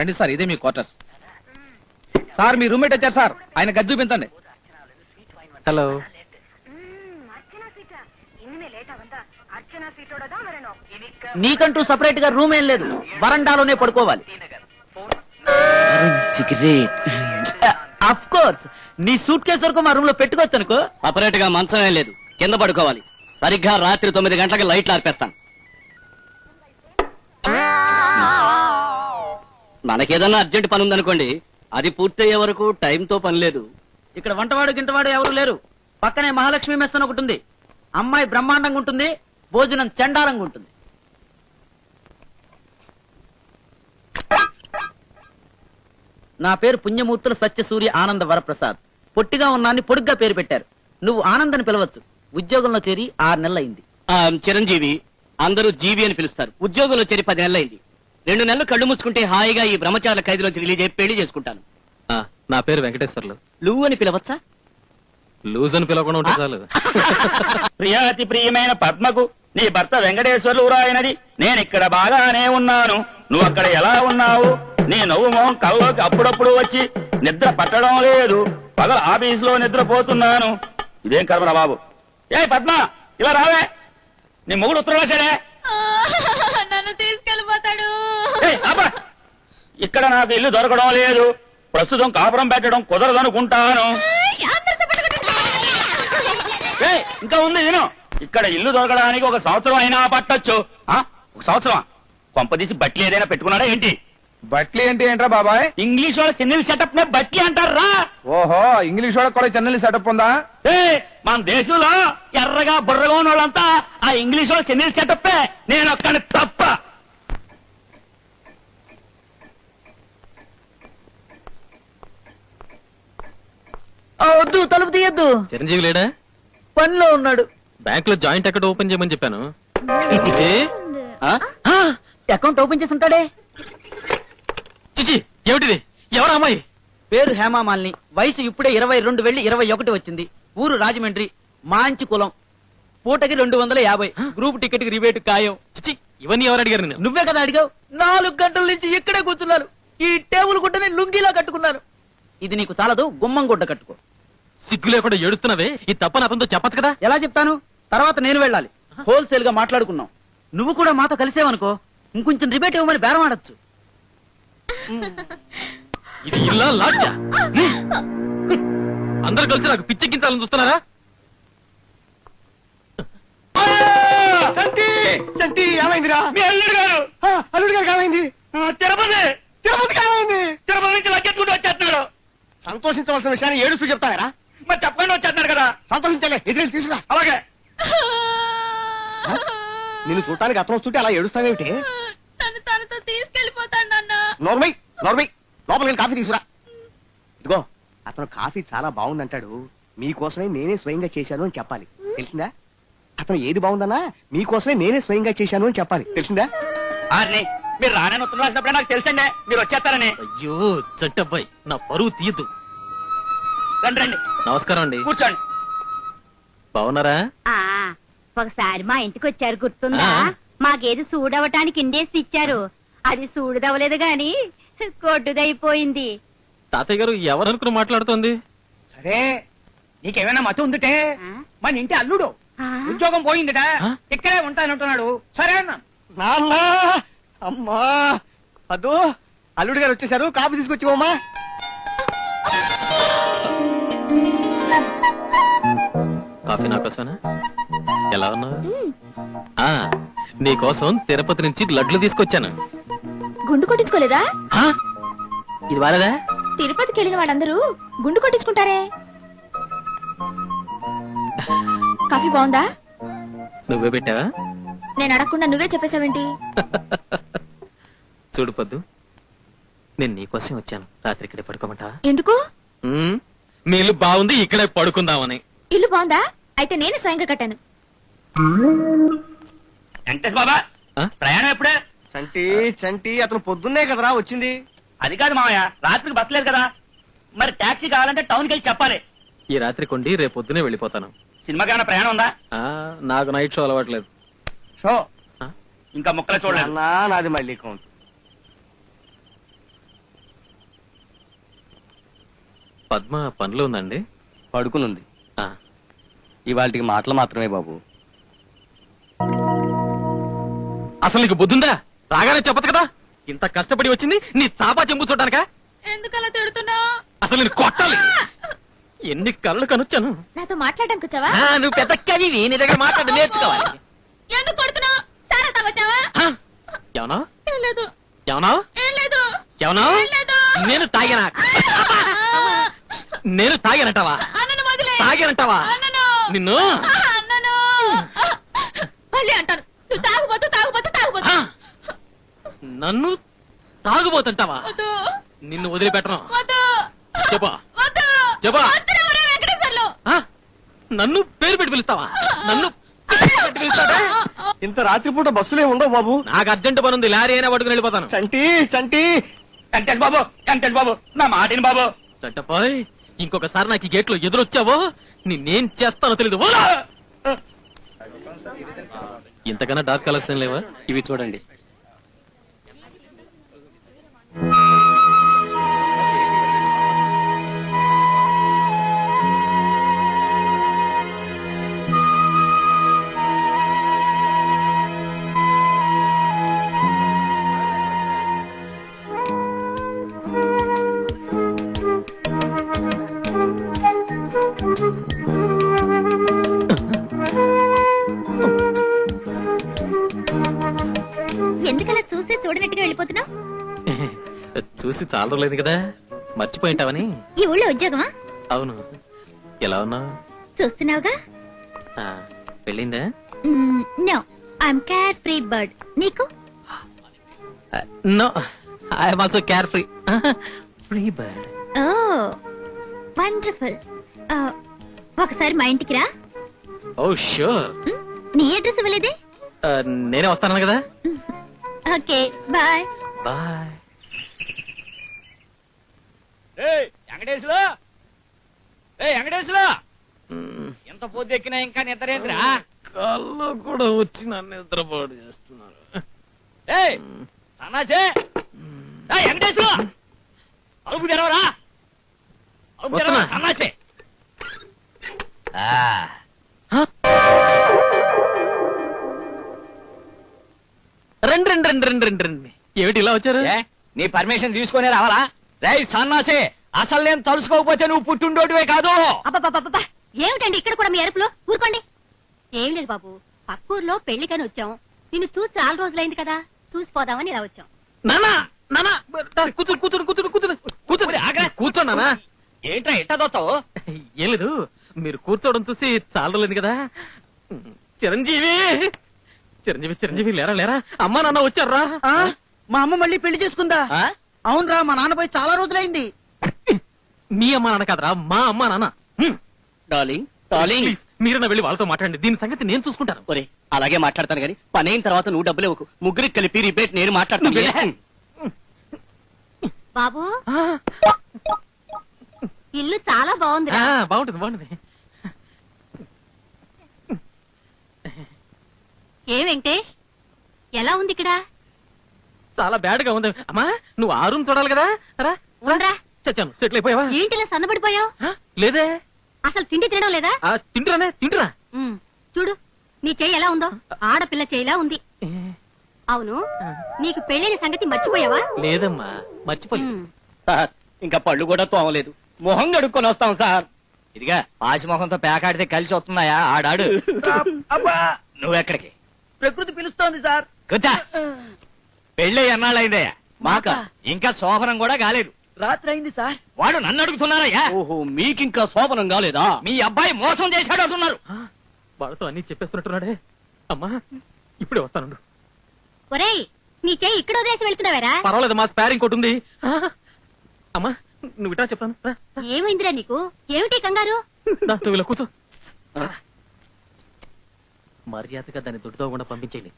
రండి సార్, ఇదే మీ quarters. Sir మీ roommate వచ్చారు సార్, ఆయన గది చూపించండి. హలో. నీకంటూ సపరేట్ గా రూమ్ ఏం లేదు, వరండాలోనే పడుకోవాలి. అఫ్ కోర్స్, నీ సూట్ కేసు వరకు మా రూమ్ లో పెట్టుకోవచ్చు అనుకో. సపరేట్ గా మంచం ఏం లేదు, కింద పడుకోవాలి. సరిగ్గా రాత్రి 9 గంటలకు లైట్లు ఆర్పేస్తాను. మనకేదన్నా అర్జెంట్ పని ఉందనుకోండి, అది పూర్తయ్యే వరకు టైంతో పని లేదు. ఇక్కడ వంటవాడు గింటవాడు ఎవరు లేరు. పక్కనే మహాలక్ష్మి మెస్ అని ఒకటి ఉంది. అమ్మాయి బ్రహ్మాండంగా ఉంటుంది, భోజనం చండాలంగా ఉంటుంది. నా పేరు పుణ్యమూర్తుల సత్యసూర్య ఆనంద వరప్రసాద్. పొట్టిగా ఉన్నాన్ని పొడుగ్గా పేరు పెట్టారు. నువ్వు ఆనంద్ అని పిలవచ్చు. ఉద్యోగంలో చేరి 6 నెలలైంది. చిరంజీవి, అందరూ జీవి అని పిలుస్తారు. ఉద్యోగంలో చేరి 10 నెలలైంది. 2 నెలలు కళ్ళు మూసుకుంటే హాయిగా ఈ బ్రహ్మచారుల ఖైదులోంచి రిలీజ్ అయ్యి పెళ్లి చేసుకుంటాను. నా పేరు వెంకటేశ్వర్లు. లూ అని పిలవచ్చా? లూజ్ అని పిలవకుండా ఉంటే చాలు. ప్రియాతి ప్రియమైన పద్మకు నీ భర్త వెంకటేశ్వర్లు రాయనది. నేనిక్కడ బాగానే ఉన్నాను, నువ్వు అక్కడ ఎలా ఉన్నావు? నీ నవ్వు మొహం కల్లోకి అప్పుడప్పుడు వచ్చి నిద్ర పట్టడం లేదు. పగల ఆఫీసులో నిద్రపోతున్నాను. ఇదేం కర్మరా బాబు. ఏ పద్మ, ఇలా రావే. నీ మొగుడు ఉత్తరం రాశాడే. నన్ను తీసుకెళ్ళిపోతాడు. ఇక్కడ నాకు ఇల్లు దొరకడం లేదు, ప్రస్తుతం కాపురం పెట్టడం కుదరదనుకుంటాను. ఇంకా ఉంది విను. ఇక్కడ ఇల్లు దొరకడానికి 1 సంవత్సరం అయినా పట్టొచ్చు. 1 సంవత్సరం కొంపదీసి బట్లీ ఏదైనా పెట్టుకున్నాడా ఏంటి? బట్లీ ఏంటి ఏంట్రా బాబాయ్? ఇంగ్లీష్ వాళ్ళ చెన్నెల్ సెటప్ నే బట్లీ అంటారా? ఓహో, ఇంగ్లీష్ వాళ్ళకి కూడా చెన్నెల్ సెటప్ ఉందా? మన దేశంలో ఎర్రగా బుర్రగా ఉన్న వాళ్ళంతా ఆ ఇంగ్లీష్ వాళ్ళ చెన్నెల్ సెటప్. నేను ఒక్కని తప్ప. వద్దు, తలుపు తీయద్దు. చిరంజీవి లేడా? పనిలో ఉన్నాడు. బ్యాంక్ లో జాయింట్ అకౌంట్ ఓపెన్ చేయమని చెప్పాను. అకౌంట్ ఓపెన్ చేసి ఉంటాడే. చిచి, ఏమిటిది? ఎవరు అమ్మాయి? పేరు హేమామాలిని. వయసు ఇప్పుడే 22 వెళ్లి 21 వచ్చింది. ఊరు రాజమండ్రి. మంచి కులం. పూటకి 250. గ్రూప్ టికెట్ కి రిబేట్ ఖాయం. చిచి, ఇవన్నీ ఎవరు అడిగారు? నేను నువ్వే కదా అడిగావు. 4 గంటల నుంచి ఇక్కడే కూర్చున్నాను. ఈ టేబుల్ గుడ్డని లుంగిలా కట్టుకున్నాను. ఇది నీకు చాలదు, గుమ్మం గుడ్డ కట్టుకో. సిగ్గు లేకుండా ఏడుస్తున్నావే. ఈ తప్పని అతనితో చెప్పచ్చు కదా. ఎలా చెప్తాను? తర్వాత నేను వెళ్ళాలి. హోల్సేల్ గా మాట్లాడుకున్నాం. నువ్వు కూడా మాతో కలిసేవనుకో, ఇంకొంచెం రిబేట్ ఇవ్వమని బేరం ఆడొచ్చు. ఇది ఇల్లా లాడ్జా? అందరు కలిసి నాకు పిచ్చెక్కించాలని చూస్తున్నారా? ఏమైందిరా? మీ అల్లుడు గారు. అల్లుడు గారు ఏమైంది? తిరుపతి ఏమైంది? తిరుపతి నుంచి లగ్గెత్తుకుంటూ వచ్చేస్తున్నాడు. సంతోషించవలసిన విషయాన్ని ఏడుస్తూ చెప్తారా? మరి చెప్పకుండా వచ్చేస్తున్నారు కదా. సంతోషించాలి, ఎదురు తీసుకురా. అలాగే. నిన్ను చూడటానికి అతను వస్తుంటే అలా ఏడుస్తావేమిటి? నన్ను తనతో తీసుకెళ్లిపోతాడు నాన్న. నోర్మై లోపలికి కాఫీ తీసుకురా. ఇదిగో, అతను కాఫీ చాలా బాగుందంటాడు. మీకోసమే నేనే స్వయంగా చేశాను అని చెప్పాలి, తెలిసిందా? అతను ఏది బాగుందన్నా మీకోసమే నేనే స్వయంగా చేశాను అని చెప్పాలి, తెలిసిందా? మీరు రానని ఉత్తరం రాసినప్పుడే నాకు తెలుసండి మీరు వచ్చేస్తారని. అయ్యో చట్టబ్బాయి, నా పరువు తీయద్దు. రండి రండి. నమస్కారం అండి. కూర్చోండి. బాగున్నారా? ఒకసారి మా ఇంటికి వచ్చారు, గుర్తుందా? మాకేది సూడవటానికి ఇండేసి ఇచ్చారు. అది సూడుదవలేదు గాని కొట్టుదైపోయింది. తాతయ్య గారు ఎవరనుకుని మాట్లాడుతోంది? సరే, నీకేమైనా మతి ఉందిటే? మన ఇంటి అల్లుడు ఉద్యోగం పోయిందిట, ఇక్కడే ఉంటానంటున్నాడు. సరే అన్నా. నాన్న, అమ్మా, అదో అల్లుడు గారు వచ్చేసారు. కాఫీ తీసుకొచ్చివమ్మా. కాఫీ నా కోసమేనా? ఎలా ఉన్నావు? నీకోసం తిరుపతి నుంచి లడ్లు తీసుకొచ్చాను. గుండు కొట్టించుకోలేదా? ఇది వాళ్ళదా? తిరుపతికి వెళ్ళిన వాళ్ళందరూ గుండు కొట్టించుకుంటారే. కాఫీ బాగుందా? నువ్వే పెట్టావా? నేను అడగకుండా నువ్వే చెప్పేశావేంటి? చూడు పొద్దు, నేను నీకోసం వచ్చాను. రాత్రి ఇక్కడే పడుకోమంటా? ఎందుకు? మీ ఇల్లు బాగుంది, ఇక్కడే పడుకుందామని. ఇల్లు బాగుందా? అయితే నేనే స్వయంగా కట్టాను. వెంకటేష్ బాబా, ప్రయాణం ఎప్పుడే? చంటి అతను పొద్దున్నే కదరా వచ్చింది. అది కాదు మామయ్య, రాత్రికి బస్ లేదు కదా. మరి టాక్సీ కావాలంటే టౌన్కి వెళ్ళి చెప్పాలి. ఈ రాత్రి కొండి రేపు పొద్దునే వెళ్ళిపోతాను. సినిమాకి ఏమైనా ప్రయాణం ఉందా? నాకు నైట్ షో అలవాట్లేదు. షో ఇంకా ముక్కలు చూడలేదు. నాది మళ్ళీ కౌంట్. పద్మ పనిలో ఉందండి? పడుకునుంది. ఆ, ఇవాళకి మాటలు మాత్రమే బాబు. అసలు నీకు బుద్ధుందా? రాగానే చెప్పచ్చు కదా. ఇంత కష్టపడి వచ్చింది నీ చాపా చెంపు చూడడానికా? ఎందుకలా తిడుతున్నావు? అసలు నేను కొట్టాలి. ఎన్ని కళ్ళు కనొచ్చాను. నాతో మాట్లాడడానికి వచ్చావా? నువ్వు పెద్ద కవివి, నీ దగ్గర మాట్లాడి నేర్చుకోవాలి. ఎందుకు కొడుతున్నావు? సారా తాగొచ్చావా? ఏమన్నా ఏం లేదు, ఏమన్నా ఏం లేదు, ఏమన్నా ఏం లేదు. నేను తాగానా? నేను తాగానంటావా? అన్నను వదిలే. తాగానంటావా? అన్నను. నిన్ను అన్నను. మళ్ళీ అంటాను, నువ్వు తాగుబోతు తాగుబోతు తాగుబోతు. ఆ! నన్ను తాగుబోతుంటావా? వద్దు, నిన్ను వదిలిపెట్టను. వద్దు, చెప్పా వద్దు. చెప్పా. వద్దురా వెంకటేశ్వర్లు. ఆ? నన్ను పేరు పెట్టి పిలుస్తావా? నన్ను పేరు పెట్టి పిలుస్తావా? ఇంత రాత్రిపూట బస్సులే ఉండవు బాబు. నాకు అర్జెంట్ పని ఉంది. లారీ అయినా పట్టుకుని వెళ్ళిపోతాను. చంటి చంటి వెంకటేష్ బాబు, వెంకటేష్ బాబు, నా మాటిని బాబు. చట్టపాయ్, ఇంకొకసారి నాకు ఈ గేట్ లో ఎదురొచ్చావో నిన్నేం చేస్తానో తెలీదు. ఓలా! ఇంతకన్నా డార్క్ కలెక్షన్ లేవా? ఇవి చూడండి. ఎందుకలా చూసే చూడనట్టుగా వెళ్ళిపోతున్నావు? చూసి చాలా రోజులేదు కదా, మర్చిపోయింటావని. ఈ ఊళ్ళో ఉద్యోగమా? అవును. ఎలా ఉన్నావు? చూస్తున్నావుగా. వెళ్ళిందా? No, I'm care free bird. నీకు? No, I'm also care free. Free bird. Oh wonderful. ఒకసారి మా ఇంటికి రా. Oh sure. నీ అడ్రస్ ఇవ్వలేదే? నేనే వస్తాను కదా. Okay, bye. Bye. Venkateshwara, Venkateshwara, ఎంత పొద్దు ఎక్కినా ఇంకా నిద్రేంద్రా? కళ్ళు కూడా వచ్చి నన్ను నిద్రపాటు చేస్తున్నారు. సన్నాసే వెంకటేశ్వర, అరుపు తెరవరా, అరుపు తెరవరా సన్నాసే. రండి రండి రండి రండి రండి రండి. ఏమిటి ఇలా వచ్చారు? నీ పర్మిషన్ తీసుకునే రావాలా? రేయ్ సన్నాసే, అసలు నేను తలుసుకోకపోతే నువ్వు పుట్టుండోటివే కాదు. అబ్బబ్బబ్బబ్బా, ఏమిటండి ఇక్కడ కూడా మీ అరుపులో? ఊరుకోండి. ఏం లేదు బాబు, పక్కూర్లో పెళ్లికని వచ్చాం. నిన్ను చూసి చాలా రోజులైంది కదా, చూసిపోదామని ఇలా వచ్చాం. నానా నానా, కూతురు కూతురు కూతురు కూతురు కూతురు ఆగా కూర్చోన్నానా. ఏంట్రా ఎట్టదోతావు? ఏం లేదు, మీరు కూర్చోవడం చూసి చాలా రోజులైంది కదా. చిరంజీవి చిరంజీవి చిరంజీవి, లేరా లేరా, అమ్మా నాన్న వచ్చారా? మా అమ్మ మళ్ళీ పెళ్లి చేసుకుందా? అవునరా, మా నాన్న పోయి చాలా రోజులైంది. మీ అమ్మా నాన్న కాదరా, మా అమ్మా నాన్న. డార్లింగ్ డార్లింగ్, ప్లీజ్ మీరన్నా వెళ్ళి వాళ్ళతో మాట్లాడండి. దీని సంగతి నేను చూసుకుంటాను. ఒరే అలాగే మాట్లాడతాను కానీ పని అయిన తర్వాత నువ్వు డబ్బులు ఇవ్వకు. ముగ్గురికి కలిపి రిబేట్ నేను మాట్లాడతాను. బాబు, ఇల్లు చాలా బాగుంది. బాగుంటుంది బాగుంటుంది. ఏ వెంకటేష్, ఎలా ఉంది ఇక్కడ? చాలా బ్యాడ్ గా ఉంది. అమ్మా నువ్వు ఆ రూమ్ చూడాలి కదా. రా ఉండరా. చచ్చాను. సెటిల్ అయిపోయావా? ఏంటిలా సన్నబడిపోయావు? లేదే. అసలు తిండి తినడం లేదా? తింటురానే తింటురా. చూడు, నీ చెయ్యి ఎలా ఉందో, ఆడపిల్ల చెయ్యిలా ఉంది. అవును, నీకు పెళ్ళైన సంగతి మర్చిపోయావా? లేదమ్మా, మర్చిపోలేదు. సార్ ఇంకా పళ్ళు కూడా తోమలేదు, మొహం కడుక్కొని వస్తాం సార్. ఇదిగా పాసి మొహంతో పేకాడితే కలిసి వస్తున్నాయా? ఆడాడు. నువ్వెక్కడికి? ప్రకృతి పిలుస్తోంది సార్. కూర్చా. పెళ్ళి ఎన్నాళ్ళైందయ్యా? మాక ఇంకా శోభనం కూడా కాలేదు. రాత్రి అయింది సార్. వాడు నన్ను అడుగుతున్నారయ్యా. ఓహో, మీకింకా శోభనం కాలేదా? మీ అబ్బాయి మోసం చేశాడు అంటున్నారు. వాళ్ళతో అన్ని చెప్పేస్తున్నట్టున్నాడే. అమ్మా ఇప్పుడే వస్తాను. ఒరేయ్, నీ చెయ్యి ఇక్కడ వదిలేసి వెళ్తున్నావేరా? పర్వాలేదు, మా స్పేర్ ఇంకోటి ఉంది. అమ్మా నువ్వు ఇటా చెప్తాను. రా, ఏమైందిరా నీకు? ఏమిటి కంగారు? రా, నువ్వు ఇలా కూర్చో. మర్యాదగా దాన్ని దుడ్డుతో కూడా పంపించేయండి.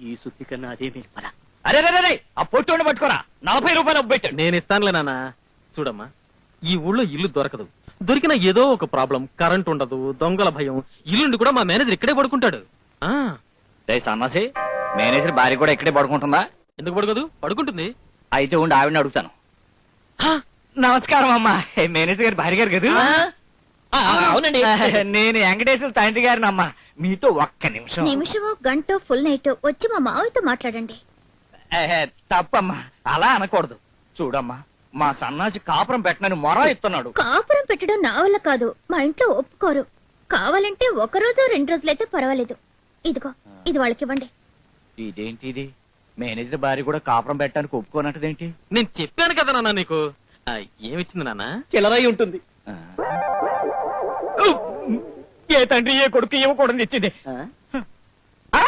ఈ సుత్తి కన్నా అదే మీరు పరా. అరే రే, ఆ పొట్టు పట్టుకోరా. 40 రూపాయలు పెట్టాడు. నేను ఇస్తానులే నాన్న. చూడమ్మా, ఈ ఊళ్ళో ఇల్లు దొరకదు. దొరికినా ఏదో ఒక ప్రాబ్లం, కరెంట్ ఉండదు, దొంగల భయం. ఇల్లుండి కూడా మా మేనేజర్ ఇక్కడే పడుకుంటాడు. రే సన్నాసి, మేనేజర్ భార్య కూడా ఇక్కడే పడుకుంటుందా? ఎందుకు పడుకోదు? పడుకుంటుంది. అయితే ఉండి ఆవిడని అడుగుతాను. నమస్కారం అమ్మా మేనేజర్ గారు భార్య గారు కదా అవునండి నేను వెంకటేశ్వర తండ్రి గారిని అమ్మా మీతో ఒక్క నిమిషం నిమిషమో గంటో ఫుల్ నైట్ వచ్చి మా మావయ్యతో మాట్లాడండి. తప్పమ్మా అలా అనకూడదు. చూడమ్మా మా సన్నాసి కాపురం పెట్టనని మొర ఇస్తున్నాడు. కాపురం పెట్టడం నా వల్ల కాదు, మా ఇంట్లో ఒప్పుకోరు. కావాలంటే ఒక రోజు 2 రోజులైతే పర్వాలేదు. ఇదిగో ఇది వాళ్ళకి ఇవ్వండి. ఇదేంటి ఇది మేనేజర్ భార్య కూడా కాపురం పెట్టడానికి ఒప్పుకోనట్టదేంటి? నేను చెప్పాను కదా నాన్న నీకు. ఏమిచ్చింది నాన్న? చిల్లరై ఉంటుంది. ఏ తండ్రి ఏ కొడుకు ఇవ్వకూడదు ఇచ్చింది. ఆ? ఆ!